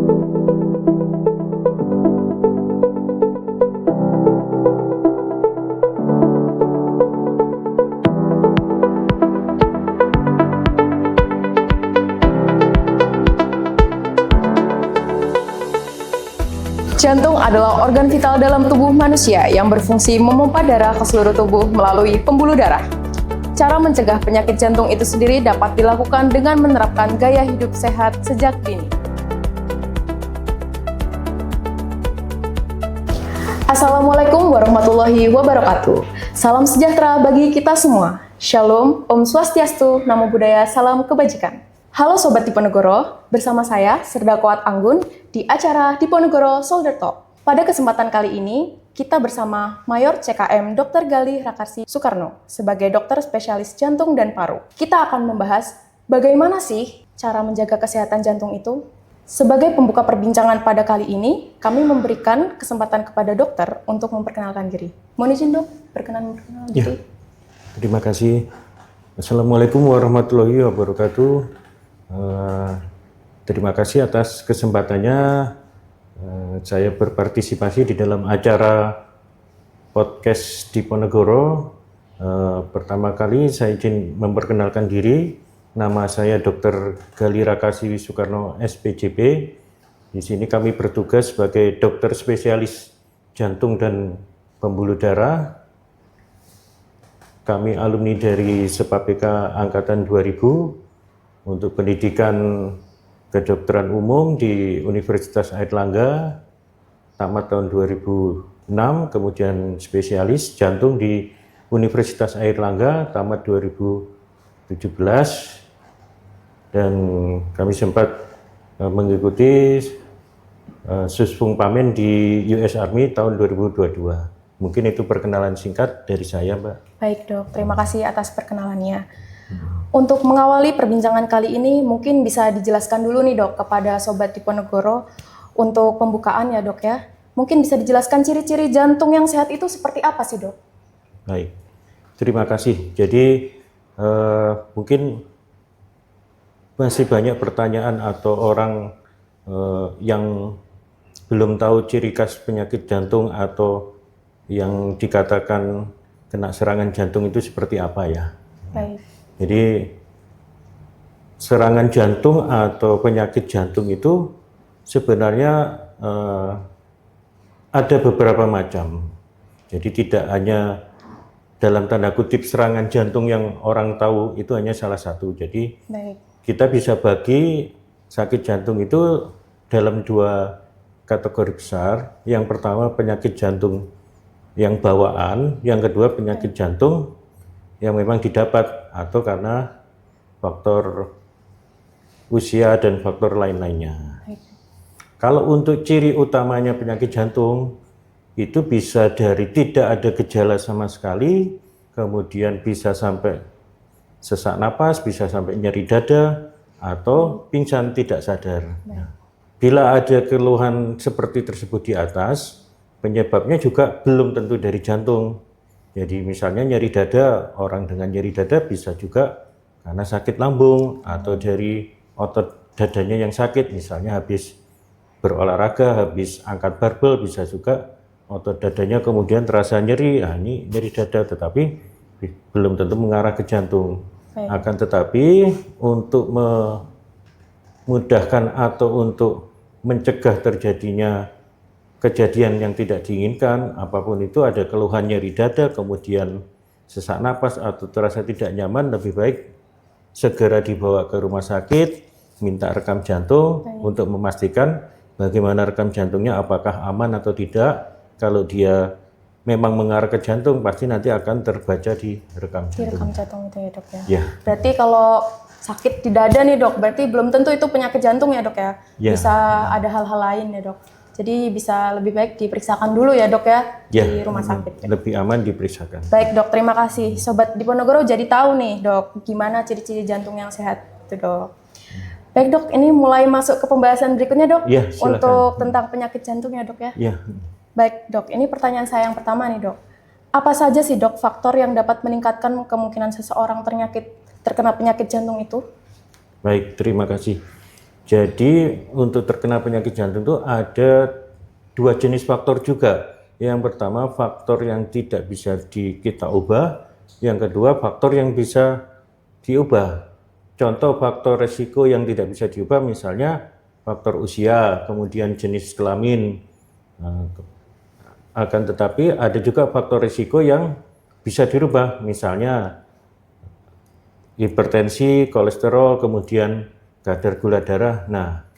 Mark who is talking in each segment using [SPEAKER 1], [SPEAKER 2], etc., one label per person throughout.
[SPEAKER 1] Jantung adalah organ vital dalam tubuh manusia yang berfungsi memompa darah ke seluruh tubuh melalui pembuluh darah. Cara mencegah penyakit jantung itu sendiri dapat dilakukan dengan menerapkan gaya hidup sehat sejak dini. Assalamualaikum warahmatullahi wabarakatuh. Salam sejahtera bagi kita semua. Shalom, Om Swastiastu, Namo Buddhaya, Salam Kebajikan. Halo Sobat Diponegoro, bersama saya Serda Koat Anggun di acara Diponegoro Shoulder Talk. Pada kesempatan kali ini, kita bersama Mayor CKM Dr. Galih Rakarsi Soekarno sebagai dokter spesialis jantung dan paru. Kita akan membahas bagaimana sih cara menjaga kesehatan jantung itu. Sebagai pembuka perbincangan pada kali ini, kami memberikan kesempatan kepada dokter untuk memperkenalkan diri. Mohon izin dok, perkenalan diri.
[SPEAKER 2] Ya, terima kasih. Assalamualaikum warahmatullahi wabarakatuh. Terima kasih atas kesempatannya saya berpartisipasi di dalam acara podcast Diponegoro. Pertama kali saya izin memperkenalkan diri. Nama saya Dr. Galih Rakarsi Soekarno SPJP. Di sini kami bertugas sebagai dokter spesialis jantung dan pembuluh darah. Kami alumni dari SEPAPK Angkatan 2000 untuk pendidikan kedokteran umum di Universitas Airlangga, tamat tahun 2006, kemudian spesialis jantung di Universitas Airlangga, tamat 2017, dan kami sempat mengikuti Susfung Pamen di US Army tahun 2022. Mungkin itu perkenalan singkat dari saya, Mbak.
[SPEAKER 1] Baik dok, terima kasih atas perkenalannya. Untuk mengawali perbincangan kali ini, mungkin bisa dijelaskan dulu nih dok kepada Sobat Diponegoro untuk pembukaan ya dok ya. Mungkin bisa dijelaskan ciri-ciri jantung yang sehat itu seperti apa sih dok?
[SPEAKER 2] Baik, terima kasih. Jadi mungkin masih banyak pertanyaan atau orang yang belum tahu ciri khas penyakit jantung atau yang dikatakan kena serangan jantung itu seperti apa ya.
[SPEAKER 1] Baik.
[SPEAKER 2] Jadi serangan jantung atau penyakit jantung itu sebenarnya ada beberapa macam. Jadi tidak hanya dalam tanda kutip serangan jantung yang orang tahu itu hanya salah satu. Jadi baik, kita bisa bagi sakit jantung itu dalam dua kategori besar. Yang pertama penyakit jantung yang bawaan, yang kedua penyakit jantung yang memang didapat atau karena faktor usia dan faktor lain-lainnya. Kalau untuk ciri utamanya penyakit jantung itu bisa dari tidak ada gejala sama sekali, kemudian bisa sampai sesak napas, bisa sampai nyeri dada, atau pingsan tidak sadar. Bila ada keluhan seperti tersebut di atas, penyebabnya juga belum tentu dari jantung. Jadi misalnya nyeri dada, orang dengan nyeri dada bisa juga karena sakit lambung atau dari otot dadanya yang sakit, misalnya habis berolahraga, habis angkat barbel, bisa juga otot dadanya kemudian terasa nyeri, ini nyeri dada, tetapi belum tentu mengarah ke jantung. Akan tetapi untuk memudahkan atau untuk mencegah terjadinya kejadian yang tidak diinginkan, apapun itu, ada keluhan nyeri dada, kemudian sesak napas atau terasa tidak nyaman, lebih baik segera dibawa ke rumah sakit, minta rekam jantung untuk memastikan bagaimana rekam jantungnya, apakah aman atau tidak. Kalau dia memang mengarah ke jantung, pasti nanti akan terbaca di rekam jantung. Di rekam jantung itu ya dok ya? Ya.
[SPEAKER 1] Berarti kalau sakit di dada nih dok, berarti belum tentu itu penyakit jantung ya dok ya? Ya. Bisa ada hal-hal lain ya dok? Jadi bisa lebih baik diperiksakan dulu ya dok ya, di rumah sakit.
[SPEAKER 2] Lebih aman diperiksakan.
[SPEAKER 1] Baik dok, terima kasih. Sobat Diponegoro jadi tahu nih dok, gimana ciri-ciri jantung yang sehat itu dok. Baik dok, ini mulai masuk ke pembahasan berikutnya dok,
[SPEAKER 2] ya,
[SPEAKER 1] untuk tentang penyakit jantung ya dok ya.
[SPEAKER 2] Ya.
[SPEAKER 1] Baik dok, ini pertanyaan saya yang pertama nih dok. Apa saja sih dok faktor yang dapat meningkatkan kemungkinan seseorang terkena penyakit jantung itu?
[SPEAKER 2] Baik, terima kasih. Jadi untuk terkena penyakit jantung itu ada dua jenis faktor juga. Yang pertama faktor yang tidak bisa kita ubah, yang kedua faktor yang bisa diubah. Contoh faktor resiko yang tidak bisa diubah misalnya faktor usia, kemudian jenis kelamin. Nah, akan tetapi ada juga faktor resiko yang bisa dirubah, misalnya hipertensi, kolesterol, kemudian kadar gula darah. Nah,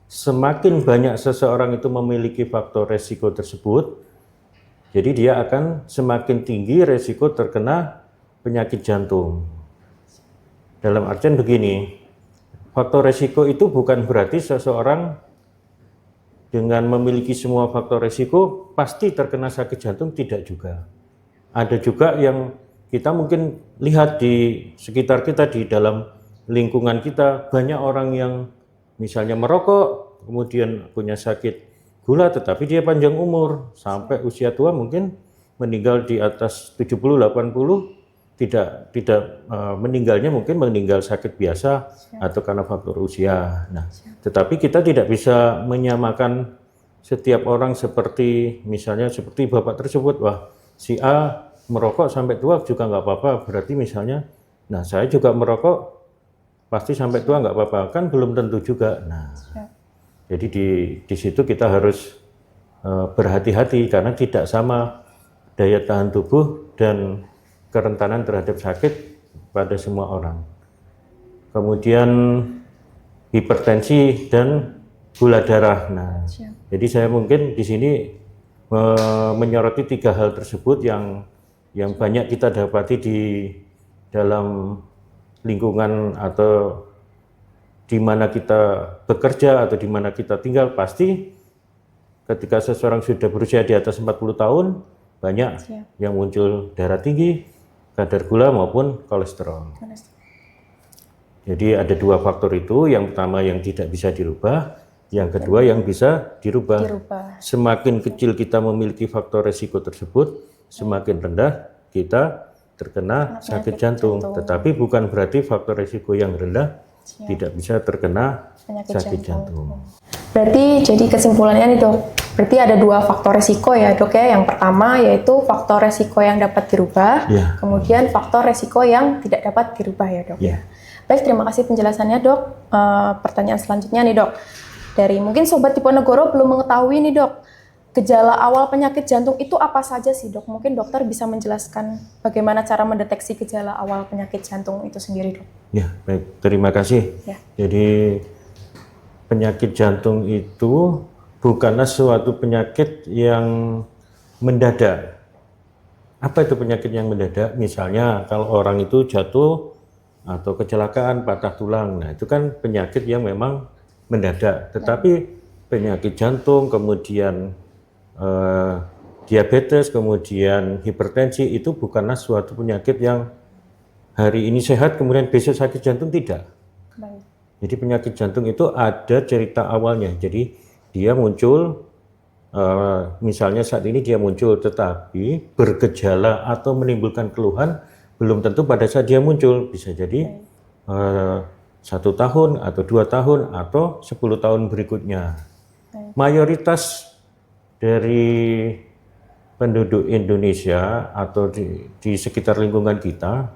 [SPEAKER 2] semakin banyak seseorang itu memiliki faktor resiko tersebut, jadi dia akan semakin tinggi resiko terkena penyakit jantung. Dalam artian begini, faktor resiko itu bukan berarti seseorang dengan memiliki semua faktor resiko pasti terkena sakit jantung, tidak juga. Ada juga yang kita mungkin lihat di sekitar kita, di dalam lingkungan kita, banyak orang yang misalnya merokok, kemudian punya sakit gula, tetapi dia panjang umur, sampai usia tua mungkin meninggal di atas 70-80, tidak meninggalnya mungkin meninggal sakit biasa atau karena faktor usia. Nah, tetapi kita tidak bisa menyamakan setiap orang seperti misalnya seperti Bapak tersebut, wah si A merokok sampai tua juga nggak apa-apa, berarti misalnya, nah saya juga merokok pasti sampai tua nggak apa-apa, kan belum tentu juga. Nah, jadi di situ kita harus berhati-hati karena tidak sama daya tahan tubuh dan kerentanan terhadap sakit pada semua orang. Kemudian hipertensi dan gula darah. Nah, jadi saya mungkin di sini menyoroti 3 hal tersebut yang banyak kita dapati di dalam lingkungan atau di mana kita bekerja atau di mana kita tinggal. Pasti ketika seseorang sudah berusia di atas 40 tahun, banyak yang muncul darah tinggi, kadar gula maupun kolesterol. Jadi ada 2 faktor itu, yang pertama yang tidak bisa dirubah, yang kedua yang bisa dirubah. Semakin kecil kita memiliki faktor resiko tersebut, semakin rendah kita terkena sakit jantung. Tetapi bukan berarti faktor resiko yang rendah tidak bisa terkena sakit jantung.
[SPEAKER 1] Berarti jadi kesimpulannya nih dok, berarti ada 2 faktor resiko ya dok ya. Yang pertama yaitu faktor resiko yang dapat dirubah, kemudian faktor resiko yang tidak dapat dirubah ya dok. Baik, terima kasih penjelasannya dok. Pertanyaan selanjutnya nih dok, dari mungkin Sobat Diponegoro belum mengetahui nih dok, gejala awal penyakit jantung itu apa saja sih dok? Mungkin dokter bisa menjelaskan bagaimana cara mendeteksi gejala awal penyakit jantung itu sendiri dok.
[SPEAKER 2] Ya, baik. Terima kasih. Jadi penyakit jantung itu bukanlah suatu penyakit yang mendadak. Apa itu penyakit yang mendadak? Misalnya kalau orang itu jatuh atau kecelakaan, patah tulang. Nah, itu kan penyakit yang memang mendadak. Tetapi penyakit jantung, kemudian diabetes, kemudian hipertensi, itu bukanlah suatu penyakit yang hari ini sehat kemudian besok sakit jantung, tidak. Jadi penyakit jantung itu ada cerita awalnya. Jadi dia muncul, misalnya saat ini dia muncul, tetapi bergejala atau menimbulkan keluhan belum tentu pada saat dia muncul. Bisa jadi 1 tahun atau 2 tahun atau 10 tahun berikutnya. Mayoritas dari penduduk Indonesia atau di sekitar lingkungan kita,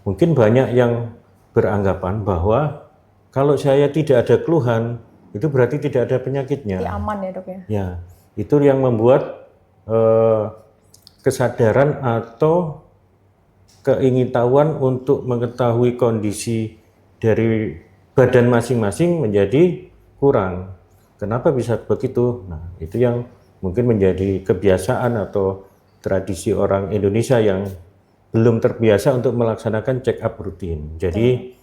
[SPEAKER 2] mungkin banyak yang beranggapan bahwa kalau saya tidak ada keluhan, itu berarti tidak ada penyakitnya.
[SPEAKER 1] Ya, aman ya dok ya?
[SPEAKER 2] Ya, itu yang membuat kesadaran atau keingintahuan untuk mengetahui kondisi dari badan masing-masing menjadi kurang. Kenapa bisa begitu? Nah, itu yang mungkin menjadi kebiasaan atau tradisi orang Indonesia yang belum terbiasa untuk melaksanakan check up rutin. Jadi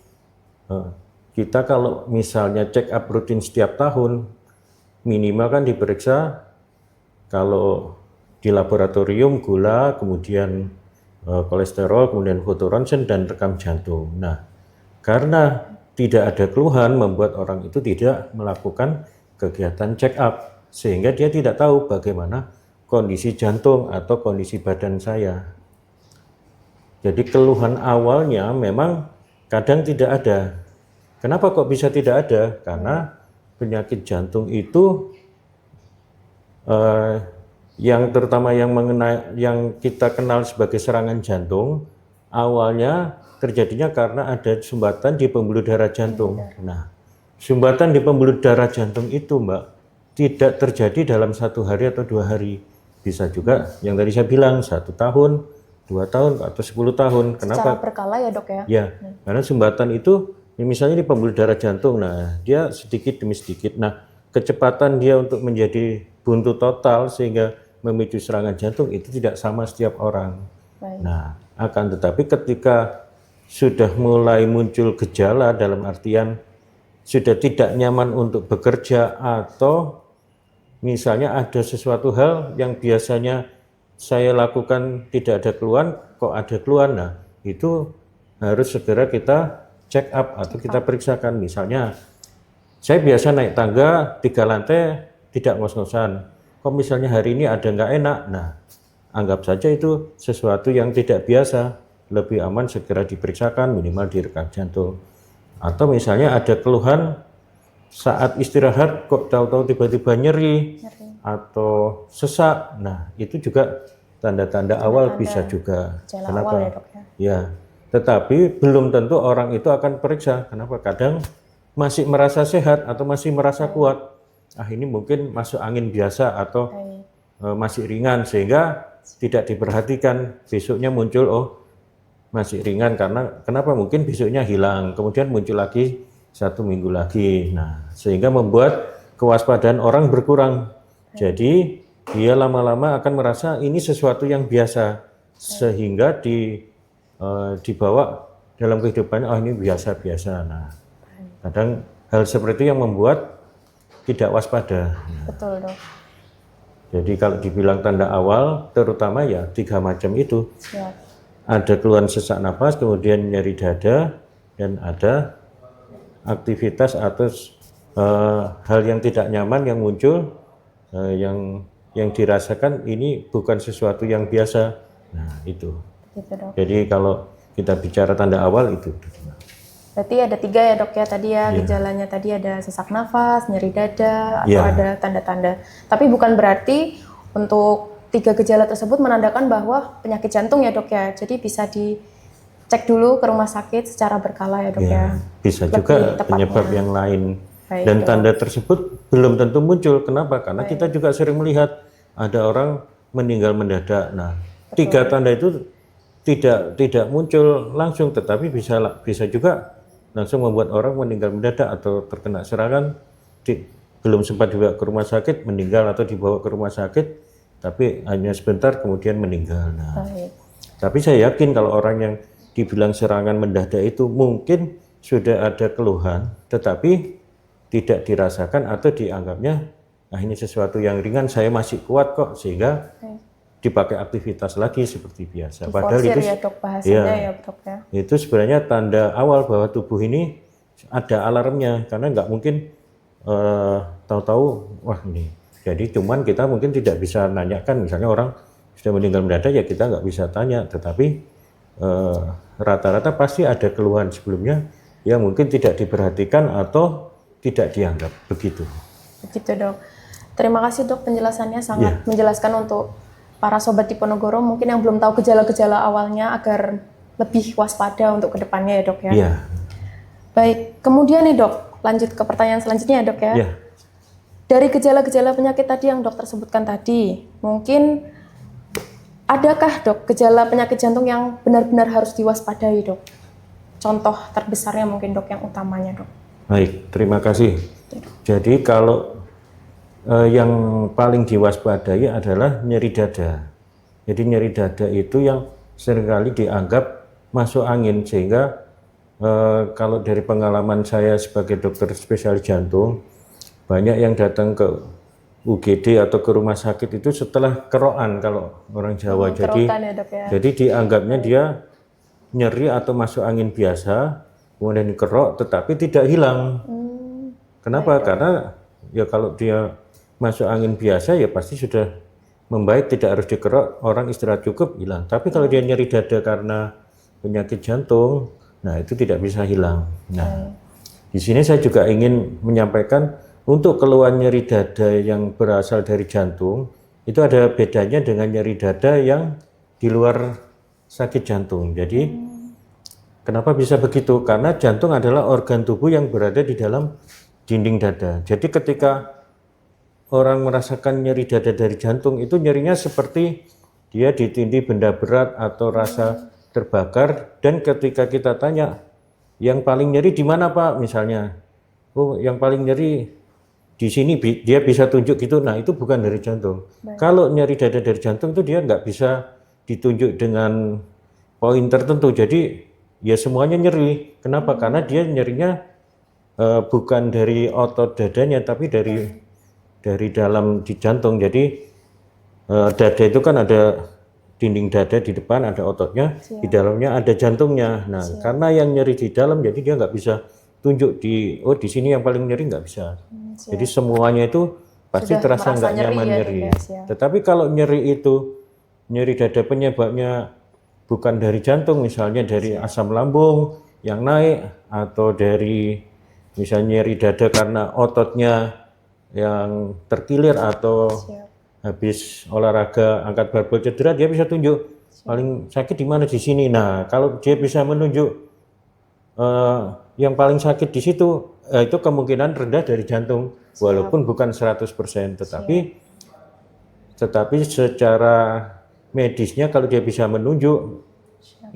[SPEAKER 2] kita kalau misalnya check up rutin setiap tahun, minimal kan diperiksa kalau di laboratorium gula, kemudian kolesterol, kemudian foto ronsen dan rekam jantung. Nah, karena tidak ada keluhan membuat orang itu tidak melakukan kegiatan check up, sehingga dia tidak tahu bagaimana kondisi jantung atau kondisi badan saya. Jadi keluhan awalnya memang kadang tidak ada. Kenapa kok bisa tidak ada? Karena penyakit jantung itu yang terutama yang kita kenal sebagai serangan jantung, awalnya terjadinya karena ada sumbatan di pembuluh darah jantung. Nah, sumbatan di pembuluh darah jantung itu, Mbak, tidak terjadi dalam 1 hari atau 2 hari. Bisa juga yang tadi saya bilang 1 tahun, 2 tahun atau 10 tahun. Kenapa?
[SPEAKER 1] Secara berkala ya dok ya?
[SPEAKER 2] Ya, karena sumbatan itu misalnya di pembuluh darah jantung, nah dia sedikit demi sedikit. Nah, kecepatan dia untuk menjadi buntu total sehingga memicu serangan jantung itu tidak sama setiap orang.
[SPEAKER 1] Baik.
[SPEAKER 2] Nah, akan tetapi ketika sudah mulai muncul gejala dalam artian sudah tidak nyaman untuk bekerja atau misalnya ada sesuatu hal yang biasanya saya lakukan tidak ada keluhan, kok ada keluhan, nah itu harus segera kita check up atau kita periksakan. Misalnya saya biasa naik tangga 3 lantai tidak ngos-ngosan, kok misalnya hari ini ada nggak enak, nah anggap saja itu sesuatu yang tidak biasa, lebih aman segera diperiksakan minimal direkam jantung. Atau misalnya ada keluhan saat istirahat kok tahu-tahu tiba-tiba nyeri atau sesak, nah itu juga tanda-tanda awal bisa juga. Kenapa?
[SPEAKER 1] Awal ya, dok, ya?
[SPEAKER 2] Ya, tetapi belum tentu orang itu akan periksa. Kenapa? Kadang masih merasa sehat atau masih merasa kuat. Ah, ini mungkin masuk angin biasa atau masih ringan sehingga tidak diperhatikan. Besoknya muncul, oh masih ringan karena kenapa? Mungkin besoknya hilang, kemudian muncul lagi 1 minggu lagi. Nah, sehingga membuat kewaspadaan orang berkurang. Jadi dia lama-lama akan merasa ini sesuatu yang biasa, sehingga dibawa dalam kehidupannya, oh ini biasa-biasa. Nah, kadang hal seperti itu yang membuat tidak waspada.
[SPEAKER 1] Betul dok.
[SPEAKER 2] Jadi kalau dibilang tanda awal, terutama ya 3 macam itu.
[SPEAKER 1] Siap.
[SPEAKER 2] Ada keluhan sesak napas, kemudian nyeri dada, dan ada aktivitas atau hal yang tidak nyaman yang muncul, yang dirasakan ini bukan sesuatu yang biasa. Nah itu.
[SPEAKER 1] Gitu, dok.
[SPEAKER 2] Jadi kalau kita bicara tanda awal itu.
[SPEAKER 1] Berarti ada 3 ya dok ya tadi ya, gejalanya tadi ada sesak nafas, nyeri dada, atau ada tanda-tanda. Tapi bukan berarti untuk 3 gejala tersebut menandakan bahwa penyakit jantung ya dok ya. Jadi bisa dicek dulu ke rumah sakit secara berkala ya dok ya.
[SPEAKER 2] Bisa juga penyebab yang lain.
[SPEAKER 1] Baik,
[SPEAKER 2] dan
[SPEAKER 1] dok.
[SPEAKER 2] tanda tersebut belum tentu muncul. Kenapa? Karena kita juga sering melihat ada orang meninggal mendadak. Nah, 3 tanda itu tidak muncul langsung, tetapi bisa juga langsung membuat orang meninggal mendadak atau terkena serangan, belum sempat dibawa ke rumah sakit, meninggal, atau dibawa ke rumah sakit, tapi hanya sebentar kemudian meninggal. Nah, tapi saya yakin kalau orang yang dibilang serangan mendadak itu mungkin sudah ada keluhan, tetapi tidak dirasakan atau dianggapnya, nah ini sesuatu yang ringan, saya masih kuat kok, sehingga dipakai aktivitas lagi seperti biasa. Padahal itu
[SPEAKER 1] ya dok bahasanya ya dok ya.
[SPEAKER 2] Itu sebenarnya tanda awal bahwa tubuh ini ada alarmnya, karena nggak mungkin tahu-tahu wah ini. Jadi cuman kita mungkin tidak bisa nanyakan, misalnya orang sudah meninggal mendadak ya kita nggak bisa tanya, tetapi rata-rata pasti ada keluhan sebelumnya yang mungkin tidak diperhatikan atau tidak dianggap begitu.
[SPEAKER 1] Begitu dok. Terima kasih dok penjelasannya sangat menjelaskan untuk para sobat Diponegoro mungkin yang belum tahu gejala-gejala awalnya agar lebih waspada untuk kedepannya ya dok ya.
[SPEAKER 2] Iya.
[SPEAKER 1] Baik, kemudian nih dok, lanjut ke pertanyaan selanjutnya ya dok ya.
[SPEAKER 2] Iya.
[SPEAKER 1] Dari gejala-gejala penyakit tadi yang dokter sebutkan tadi, mungkin adakah dok gejala penyakit jantung yang benar-benar harus diwaspadai dok? Contoh terbesarnya mungkin dok yang utamanya dok.
[SPEAKER 2] Baik, terima kasih. Jadi kalau yang paling diwaspadai adalah nyeri dada. Jadi nyeri dada itu yang seringkali dianggap masuk angin, sehingga kalau dari pengalaman saya sebagai dokter spesialis jantung, banyak yang datang ke UGD atau ke rumah sakit itu setelah kerokan kalau orang Jawa. Jadi
[SPEAKER 1] ya, dok, ya.
[SPEAKER 2] Jadi dianggapnya dia nyeri atau masuk angin biasa, kemudian kerok tetapi tidak hilang. Kenapa? Karena ya kalau dia masuk angin biasa ya pasti sudah membaik, tidak harus dikerok, orang istirahat cukup hilang. Tapi kalau dia nyeri dada karena penyakit jantung, nah itu tidak bisa hilang. Nah, di sini saya juga ingin menyampaikan untuk keluhan nyeri dada yang berasal dari jantung, itu ada bedanya dengan nyeri dada yang di luar sakit jantung. Jadi, kenapa bisa begitu? Karena jantung adalah organ tubuh yang berada di dalam dinding dada. Jadi ketika orang merasakan nyeri dada dari jantung, itu nyerinya seperti dia ditindih benda berat atau rasa terbakar. Dan ketika kita tanya, yang paling nyeri di mana Pak? Misalnya, oh yang paling nyeri di sini, dia bisa tunjuk gitu. Nah itu bukan dari jantung. Kalau nyeri dada dari jantung itu dia nggak bisa ditunjuk dengan poin tertentu. Jadi ya semuanya nyeri. Kenapa? Karena dia nyerinya bukan dari otot dadanya, tapi dari dalam di jantung. Jadi dada itu kan ada dinding dada di depan, ada ototnya, di dalamnya ada jantungnya. Nah, karena yang nyeri di dalam, jadi dia nggak bisa tunjuk di sini yang paling nyeri, nggak bisa. Jadi semuanya itu pasti terasa nggak nyaman nyeri. Tetapi kalau nyeri dada penyebabnya bukan dari jantung, misalnya dari asam lambung yang naik, atau dari misalnya nyeri dada karena ototnya yang terkilir, atau habis olahraga angkat barbel cedera, dia bisa tunjuk paling sakit di mana, di sini. Nah kalau dia bisa menunjuk yang paling sakit di situ, itu kemungkinan rendah dari jantung, walaupun bukan 100%, tetapi secara medisnya kalau dia bisa menunjuk,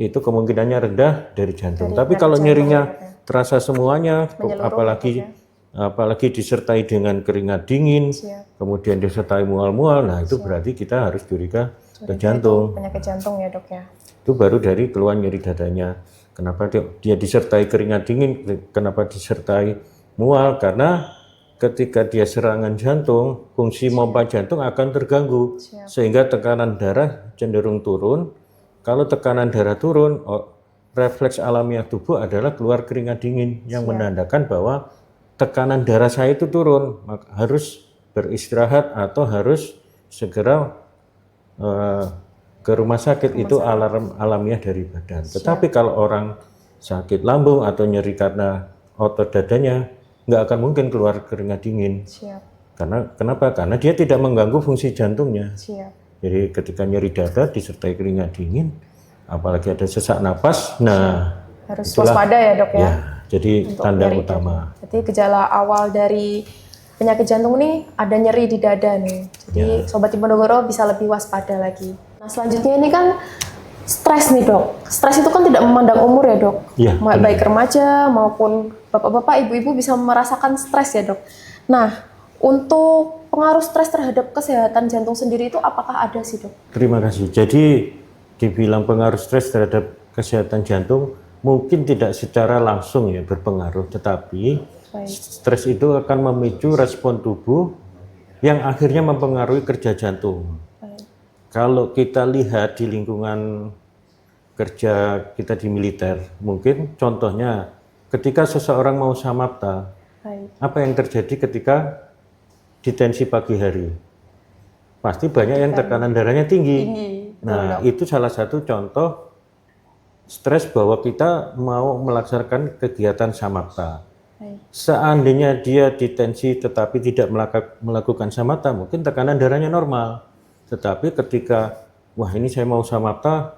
[SPEAKER 2] itu kemungkinannya rendah dari jantung. Tapi kalau nyerinya terasa semuanya, apalagi disertai dengan keringat dingin, kemudian disertai mual-mual, nah itu berarti kita harus curiga ke jantung.
[SPEAKER 1] Penyakit jantung ya dok ya.
[SPEAKER 2] Itu baru dari keluhan nyeri dadanya. Kenapa dia disertai keringat dingin, kenapa disertai mual? Karena ketika dia serangan jantung, fungsi pompa jantung akan terganggu, sehingga tekanan darah cenderung turun. Kalau tekanan darah turun, refleks alamiah tubuh adalah keluar keringat dingin, yang menandakan bahwa tekanan darah saya itu turun, maka harus beristirahat atau harus segera ke rumah sakit. Itu alarm alamiah dari badan. Tetapi kalau orang sakit lambung atau nyeri karena otot dadanya, nggak akan mungkin keluar keringat dingin. Kenapa? Karena dia tidak mengganggu fungsi jantungnya. Jadi ketika nyeri dada disertai keringat dingin, apalagi ada sesak napas, nah
[SPEAKER 1] harus waspada ya dok ya.
[SPEAKER 2] Jadi tanda utama.
[SPEAKER 1] Jadi gejala awal dari penyakit jantung nih ada nyeri di dada nih. Jadi Sobat Diponegoro bisa lebih waspada lagi. Nah selanjutnya ini kan stres nih dok. Stres itu kan tidak memandang umur ya dok. Baik remaja maupun bapak-bapak, ibu-ibu bisa merasakan stres ya dok. Nah untuk pengaruh stres terhadap kesehatan jantung sendiri itu apakah ada sih dok?
[SPEAKER 2] Terima kasih. Jadi dibilang pengaruh stres terhadap kesehatan jantung mungkin tidak secara langsung ya berpengaruh, tetapi stres itu akan memicu respon tubuh yang akhirnya mempengaruhi kerja jantung. Kalau kita lihat di lingkungan kerja kita di militer, mungkin contohnya ketika seseorang mau samapta, apa yang terjadi ketika di tensi pagi hari? Pasti banyak yang tekanan darahnya tinggi. Nah, itu salah satu contoh stres bahwa kita mau melaksanakan kegiatan samapta. Seandainya dia di tensi tetapi tidak melakukan samapta, mungkin tekanan darahnya normal. Tetapi ketika, wah ini saya mau samapta,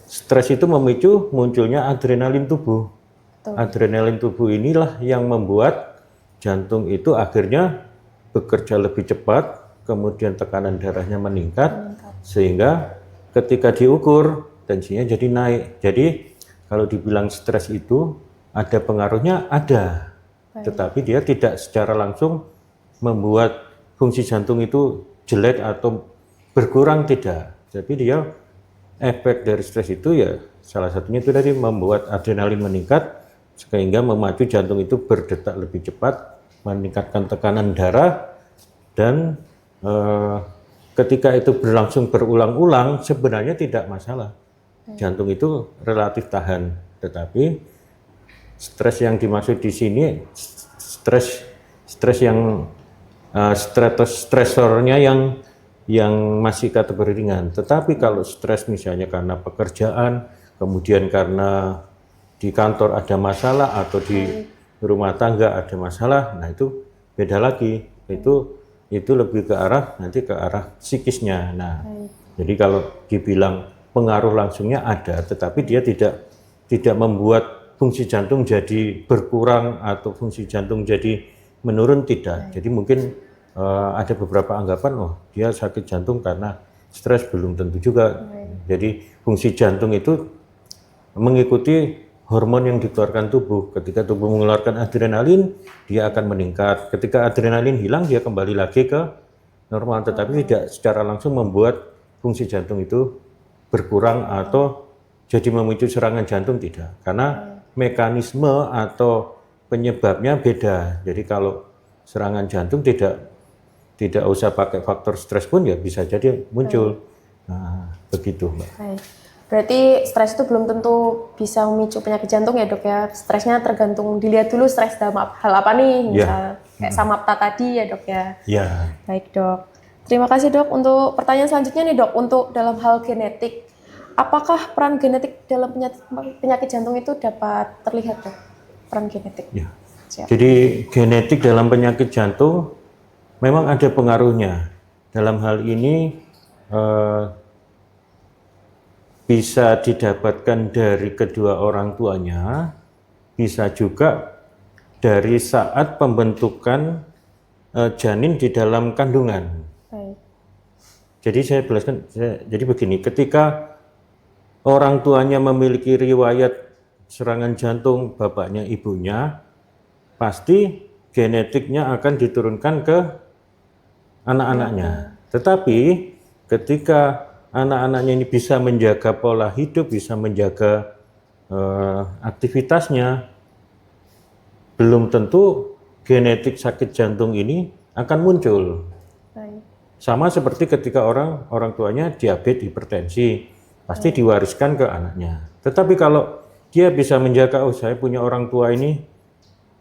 [SPEAKER 2] stres itu memicu munculnya adrenalin tubuh. Adrenalin tubuh inilah yang membuat jantung itu akhirnya bekerja lebih cepat, kemudian tekanan darahnya meningkat, sehingga ketika diukur tensinya jadi naik. Jadi kalau dibilang stres itu ada pengaruhnya, ada, tetapi dia tidak secara langsung membuat fungsi jantung itu jelek atau berkurang, tidak. Tapi dia efek dari stres itu ya salah satunya itu tadi membuat adrenalin meningkat, sehingga memacu jantung itu berdetak lebih cepat, meningkatkan tekanan darah, dan ketika itu berlangsung berulang-ulang sebenarnya tidak masalah. Jantung itu relatif tahan, tetapi stres yang dimaksud di sini stres yang stresornya yang masih kategori ringan. Tetapi kalau stres misalnya karena pekerjaan, kemudian karena di kantor ada masalah, atau di rumah tangga ada masalah, nah itu beda lagi. Itu lebih ke arah nanti ke arah psikisnya. Nah, jadi kalau dibilang pengaruh langsungnya ada, tetapi dia tidak membuat fungsi jantung jadi berkurang atau fungsi jantung jadi menurun, tidak. Jadi mungkin ada beberapa anggapan, oh dia sakit jantung karena stres, belum tentu juga. Jadi fungsi jantung itu mengikuti hormon yang dikeluarkan tubuh. Ketika tubuh mengeluarkan adrenalin, dia akan meningkat. Ketika adrenalin hilang, dia kembali lagi ke normal. Tetapi tidak secara langsung membuat fungsi jantung itu berkurang atau jadi memicu serangan jantung, tidak. Karena mekanisme atau penyebabnya beda. Jadi kalau serangan jantung tidak usah pakai faktor stres pun ya bisa jadi muncul. Nah, begitu, Mbak.
[SPEAKER 1] Berarti stres itu belum tentu bisa memicu penyakit jantung ya, Dok ya. Stresnya tergantung, dilihat dulu stres dalam hal apa nih, misal kayak Samapta tadi ya, Dok ya.
[SPEAKER 2] Ya.
[SPEAKER 1] Baik, Dok. Terima kasih, Dok. Untuk pertanyaan selanjutnya nih, Dok, untuk dalam hal genetik, apakah peran genetik dalam penyakit jantung itu dapat terlihat, Dok? Peran genetik.
[SPEAKER 2] Ya. Jadi genetik dalam penyakit jantung memang ada pengaruhnya. Dalam hal ini bisa didapatkan dari kedua orang tuanya, bisa juga dari saat pembentukan janin di dalam kandungan. Jadi saya jelaskan, jadi begini, ketika orang tuanya memiliki riwayat serangan jantung bapaknya ibunya, pasti genetiknya akan diturunkan ke anak-anaknya. Tetapi ketika anak-anaknya ini bisa menjaga pola hidup, bisa menjaga aktivitasnya, belum tentu genetik sakit jantung ini akan muncul. Sama seperti ketika orang tuanya diabetes, hipertensi, pasti diwariskan ke anaknya. Tetapi kalau dia bisa menjaga, oh saya punya orang tua ini,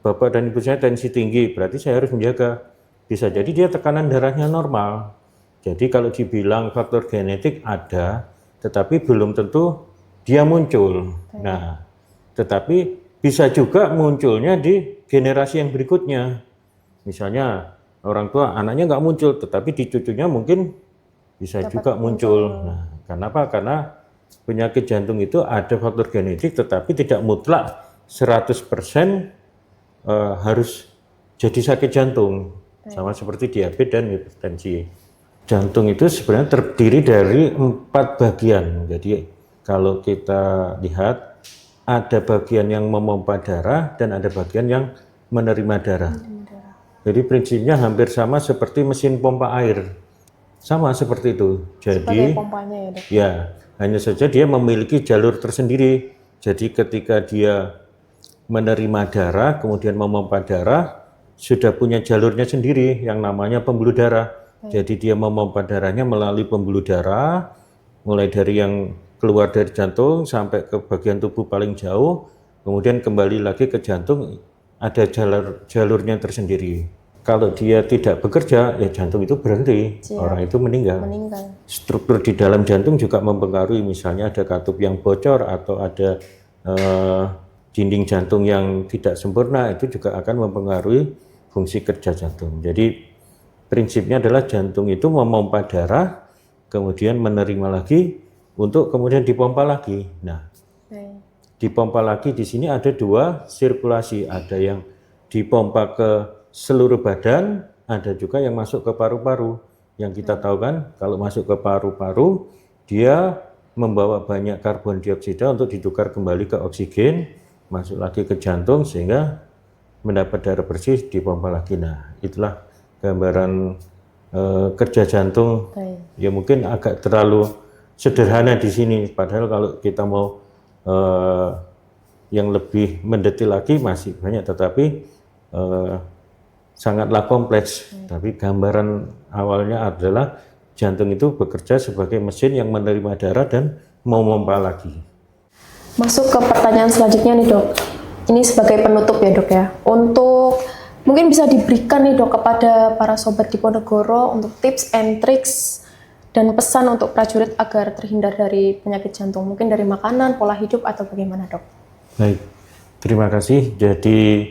[SPEAKER 2] bapak dan ibu saya tensi tinggi, berarti saya harus menjaga. Bisa jadi dia tekanan darahnya normal. Jadi kalau dibilang faktor genetik ada, tetapi belum tentu dia muncul. Nah, tetapi bisa juga munculnya di generasi yang berikutnya. Misalnya orang tua anaknya nggak muncul, tetapi di cucunya mungkin bisa juga muncul. Nah, kenapa? Karena penyakit jantung itu ada faktor genetik, tetapi tidak mutlak 100% harus jadi sakit jantung. Sama seperti diabetes dan hipertensi. Jantung itu sebenarnya terdiri dari 4 bagian. Jadi kalau kita lihat ada bagian yang memompa darah dan ada bagian yang menerima darah. Jadi prinsipnya hampir sama seperti mesin pompa air. Sama seperti itu. Jadi
[SPEAKER 1] pompanya ya, Dok?
[SPEAKER 2] Ya, hanya saja dia memiliki jalur tersendiri. Jadi ketika dia menerima darah, kemudian memompa darah, sudah punya jalurnya sendiri yang namanya pembuluh darah. Jadi dia memompa darahnya melalui pembuluh darah, mulai dari yang keluar dari jantung sampai ke bagian tubuh paling jauh, kemudian kembali lagi ke jantung, ada jalurnya tersendiri. Kalau dia tidak bekerja, ya jantung itu berhenti, orang itu meninggal. Struktur di dalam jantung juga mempengaruhi, misalnya ada katup yang bocor atau ada dinding jantung yang tidak sempurna, itu juga akan mempengaruhi fungsi kerja jantung. Jadi prinsipnya adalah jantung itu memompa darah, kemudian menerima lagi untuk kemudian dipompa lagi. Nah, dipompa lagi di sini ada 2 sirkulasi, ada yang dipompa ke seluruh badan, ada juga yang masuk ke paru-paru. Yang kita tahu kan, kalau masuk ke paru-paru, dia membawa banyak karbon dioksida untuk ditukar kembali ke oksigen, masuk lagi ke jantung sehingga mendapat darah bersih, dipompa lagi. Nah, itulah gambaran kerja jantung. Ya mungkin agak terlalu sederhana di sini, padahal kalau kita mau yang lebih mendetail lagi masih banyak, tetapi sangatlah kompleks. Tapi gambaran awalnya adalah jantung itu bekerja sebagai mesin yang menerima darah dan memompa lagi.
[SPEAKER 1] Masuk ke pertanyaan selanjutnya nih, Dok. Ini sebagai penutup ya, Dok ya. Untuk mungkin bisa diberikan nih, Dok, kepada para sobat Diponegoro untuk tips and tricks dan pesan untuk prajurit agar terhindar dari penyakit jantung. Mungkin dari makanan, pola hidup, atau bagaimana, Dok?
[SPEAKER 2] Baik, terima kasih. Jadi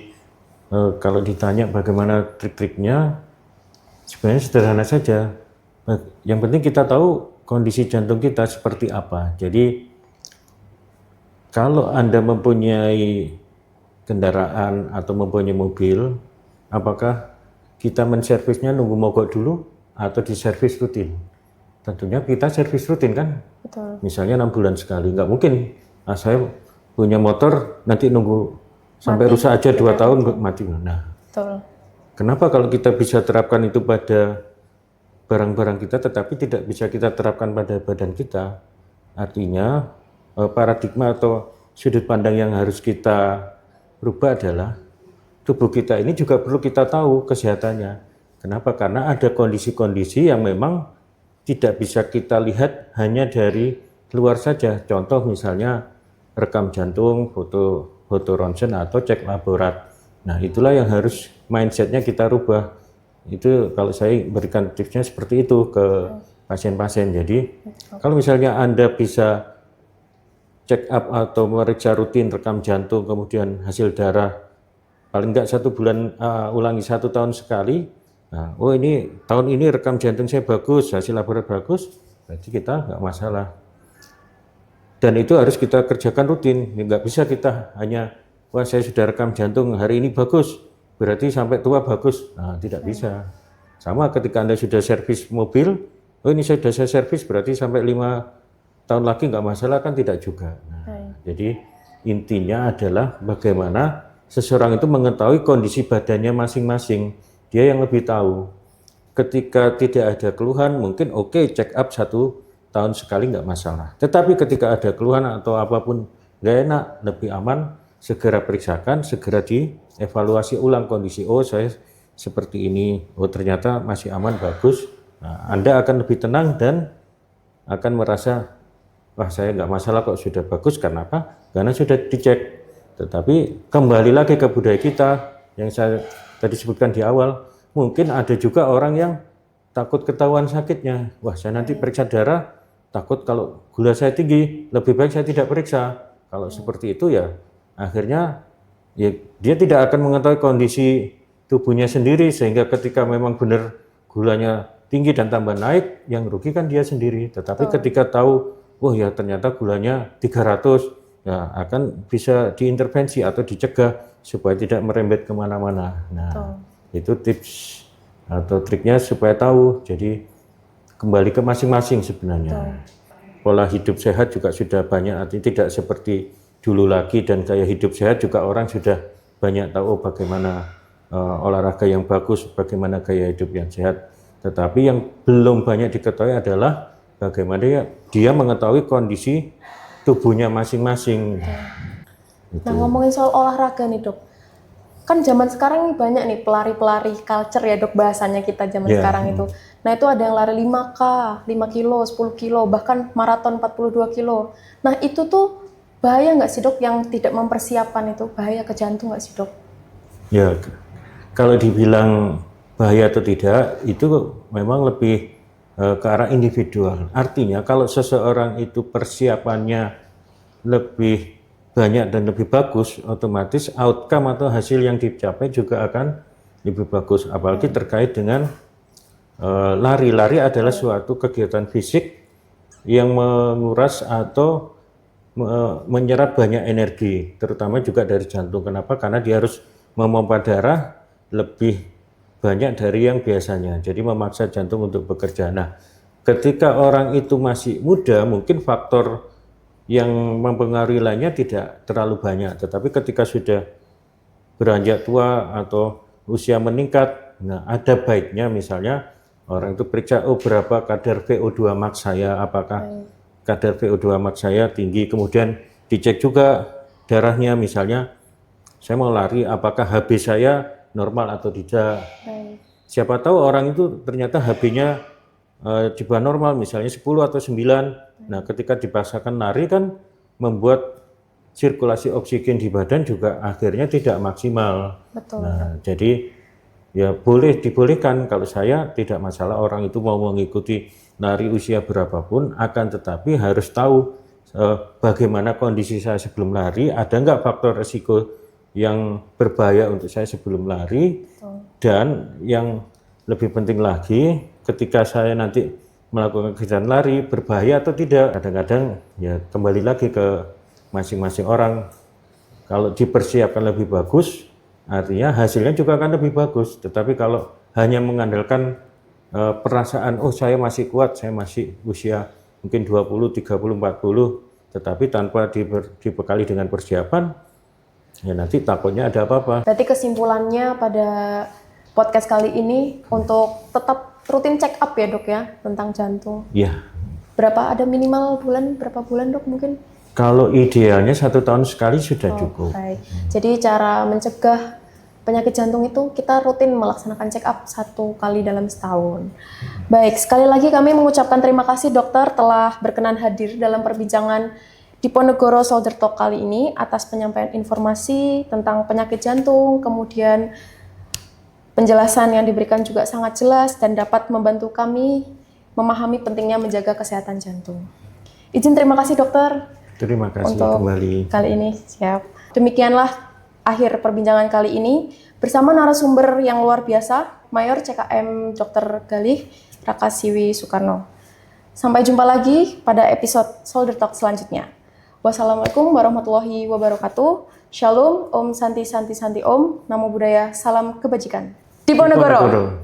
[SPEAKER 2] Kalau ditanya bagaimana trik-triknya, sebenarnya sederhana saja. Yang penting kita tahu kondisi jantung kita seperti apa. Jadi kalau Anda mempunyai kendaraan atau mempunyai mobil, apakah kita menservisnya nunggu mogok dulu atau diservis rutin? Tentunya kita servis rutin kan?
[SPEAKER 1] Betul.
[SPEAKER 2] Misalnya 6 bulan sekali, nggak mungkin. Saya punya motor nanti nunggu sampai rusak aja 2 tahun mati. Nah,
[SPEAKER 1] betul.
[SPEAKER 2] Kenapa kalau kita bisa terapkan itu pada barang-barang kita, tetapi tidak bisa kita terapkan pada badan kita? Artinya paradigma atau sudut pandang yang harus kita rubah adalah tubuh kita ini juga perlu kita tahu kesehatannya. Kenapa? Karena ada kondisi-kondisi yang memang tidak bisa kita lihat hanya dari luar saja. Contoh misalnya rekam jantung, foto ronsen atau cek laborat. Nah, itulah yang harus mindsetnya kita rubah. Itu kalau saya berikan tipsnya seperti itu ke pasien-pasien. Jadi kalau misalnya Anda bisa check up atau meriksa rutin rekam jantung, kemudian hasil darah paling enggak 1 bulan, ulangi 1 tahun sekali. Nah, oh ini tahun ini rekam jantung saya bagus, hasil laborat bagus, berarti kita nggak masalah. Dan itu harus kita kerjakan rutin. Nggak bisa kita hanya, wah saya sudah rekam jantung hari ini bagus, berarti sampai tua bagus. Nah, tidak bisa. Sama ketika Anda sudah servis mobil, oh ini sudah saya servis, berarti sampai 5 tahun lagi nggak masalah, kan tidak juga. Nah, jadi intinya adalah bagaimana seseorang itu mengetahui kondisi badannya masing-masing. Dia yang lebih tahu. Ketika tidak ada keluhan, mungkin oke, check up 1 tahun sekali nggak masalah. Tetapi ketika ada keluhan atau apapun nggak enak, lebih aman segera periksakan, segera dievaluasi ulang kondisi. Oh saya seperti ini, oh ternyata masih aman, bagus. Nah, Anda akan lebih tenang dan akan merasa, wah saya nggak masalah kok, sudah bagus. Karena apa? Karena sudah dicek. Tetapi kembali lagi ke budaya kita yang saya tadi sebutkan di awal, mungkin ada juga orang yang takut ketahuan sakitnya. Wah saya nanti periksa darah, takut kalau gula saya tinggi, lebih baik saya tidak periksa. Kalau seperti itu ya akhirnya ya, dia tidak akan mengetahui kondisi tubuhnya sendiri, sehingga ketika memang benar gulanya tinggi dan tambah naik, yang rugi kan dia sendiri. Tetapi ketika tahu, oh ya ternyata gulanya 300, ya akan bisa diintervensi atau dicegah supaya tidak merembet kemana-mana. Nah, itu tips atau triknya supaya tahu. Jadi kembali ke masing-masing sebenarnya. Pola hidup sehat juga sudah banyak, artinya tidak seperti dulu lagi, dan gaya hidup sehat juga orang sudah banyak tahu bagaimana olahraga yang bagus, bagaimana gaya hidup yang sehat. Tetapi yang belum banyak diketahui adalah bagaimana dia mengetahui kondisi tubuhnya masing-masing.
[SPEAKER 1] Nah, ngomongin soal olahraga nih dok, kan zaman sekarang nih banyak nih pelari-pelari culture ya dok, bahasanya kita zaman sekarang itu. Nah itu ada yang lari 5K, 5 kilo, 10 kilo, bahkan maraton 42 kilo. Nah itu tuh bahaya nggak sih dok, yang tidak mempersiapkan itu, bahaya ke jantung nggak sih dok?
[SPEAKER 2] Ya, kalau dibilang bahaya atau tidak, itu memang lebih ke arah individual. Artinya kalau seseorang itu persiapannya lebih banyak dan lebih bagus, otomatis outcome atau hasil yang dicapai juga akan lebih bagus. Apalagi terkait dengan lari. Lari adalah suatu kegiatan fisik yang menguras atau menyerap banyak energi, terutama juga dari jantung. Kenapa? Karena dia harus memompa darah lebih banyak dari yang biasanya, jadi memaksa jantung untuk bekerja. Nah, ketika orang itu masih muda, mungkin faktor yang mempengaruhi lainnya tidak terlalu banyak. Tetapi ketika sudah beranjak tua atau usia meningkat, nah ada baiknya misalnya orang itu periksa, oh berapa kadar VO2 max saya, apakah kadar VO2 max saya tinggi, kemudian dicek juga darahnya, misalnya saya mau lari, apakah HB saya normal atau tidak. Siapa tahu orang itu ternyata HB-nya di bawah normal, misalnya 10 atau 9. Nah, ketika dipaksakan lari kan membuat sirkulasi oksigen di badan juga akhirnya tidak maksimal.
[SPEAKER 1] Betul.
[SPEAKER 2] Nah, jadi ya boleh dibolehkan, kalau saya tidak masalah orang itu mau mengikuti lari usia berapapun, akan tetapi harus tahu bagaimana kondisi saya sebelum lari, ada nggak faktor resiko yang berbahaya untuk saya sebelum lari. Dan yang lebih penting lagi, ketika saya nanti melakukan kegiatan lari, berbahaya atau tidak, kadang-kadang ya kembali lagi ke masing-masing orang. Kalau dipersiapkan lebih bagus, artinya hasilnya juga akan lebih bagus. Tetapi kalau hanya mengandalkan perasaan, oh saya masih kuat, saya masih usia mungkin 20, 30, 40, tetapi tanpa dibekali dengan persiapan, ya nanti takutnya ada apa-apa.
[SPEAKER 1] Berarti kesimpulannya pada podcast kali ini untuk tetap rutin check up ya dok ya tentang jantung.
[SPEAKER 2] Iya.
[SPEAKER 1] Berapa berapa bulan dok mungkin?
[SPEAKER 2] Kalau idealnya 1 tahun sekali sudah cukup.
[SPEAKER 1] Baik. Jadi cara mencegah penyakit jantung itu kita rutin melaksanakan check up 1 kali dalam setahun. Baik, sekali lagi kami mengucapkan terima kasih dokter telah berkenan hadir dalam perbincangan Diponegoro Shoulder Talk kali ini atas penyampaian informasi tentang penyakit jantung, kemudian penjelasan yang diberikan juga sangat jelas dan dapat membantu kami memahami pentingnya menjaga kesehatan jantung. Izin terima kasih dokter.
[SPEAKER 2] Terima kasih
[SPEAKER 1] untuk
[SPEAKER 2] kembali.
[SPEAKER 1] Kali ini siap. Demikianlah akhir perbincangan kali ini bersama narasumber yang luar biasa, Mayor CKM Dr. Galih Rakasiwi Soekarno. Sampai jumpa lagi pada episode Shoulder Talk selanjutnya. Wassalamualaikum warahmatullahi wabarakatuh. Shalom, Om Santi Santi Santi Om. Namo Buddhaya, salam kebajikan. Diponegoro.